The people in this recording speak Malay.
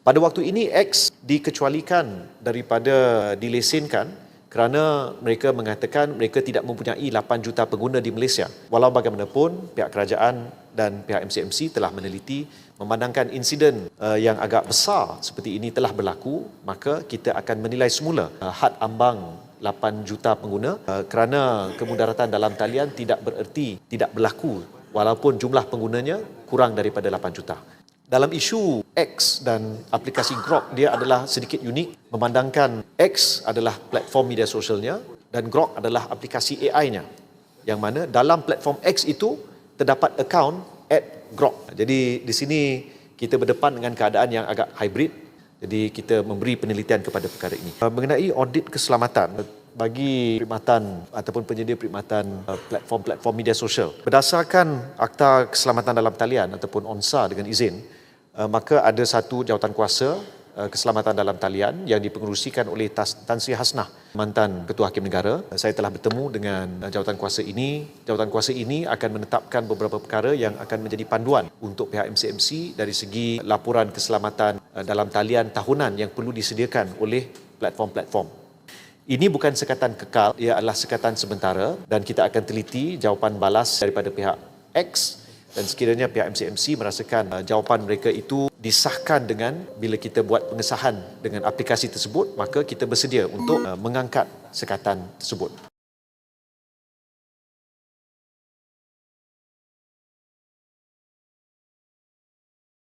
Pada waktu ini X dikecualikan daripada dilesenkan kerana mereka mengatakan mereka tidak mempunyai 8 juta pengguna di Malaysia. Walau bagaimanapun, pihak kerajaan dan pihak MCMC telah meneliti memandangkan insiden yang agak besar seperti ini telah berlaku, maka kita akan menilai semula had ambang 8 juta pengguna kerana kemudaratan dalam talian tidak bererti tidak berlaku walaupun jumlah penggunanya kurang daripada 8 juta. Dalam isu X dan aplikasi Grok, dia adalah sedikit unik memandangkan X adalah platform media sosialnya dan Grok adalah aplikasi AI-nya. Yang mana dalam platform X itu terdapat akaun @Grok. Jadi di sini kita berdepan dengan keadaan yang agak hybrid. Jadi kita memberi penelitian kepada perkara ini. Mengenai audit keselamatan bagi perkhidmatan ataupun penyedia perkhidmatan platform-platform media sosial. Berdasarkan Akta Keselamatan Dalam Talian ataupun ONSA dengan izin, maka ada satu jawatankuasa keselamatan dalam talian yang dipengerusikan oleh Tan Sri Hasnah, mantan Ketua Hakim Negara. Saya telah bertemu dengan jawatankuasa ini. Jawatankuasa ini akan menetapkan beberapa perkara yang akan menjadi panduan untuk pihak MCMC dari segi laporan keselamatan dalam talian tahunan yang perlu disediakan oleh platform-platform. Ini bukan sekatan kekal, ia adalah sekatan sementara dan kita akan teliti jawapan balas daripada pihak X dan sekiranya pihak MCMC merasakan jawapan mereka itu disahkan dengan bila kita buat pengesahan dengan aplikasi tersebut, maka kita bersedia untuk mengangkat sekatan tersebut.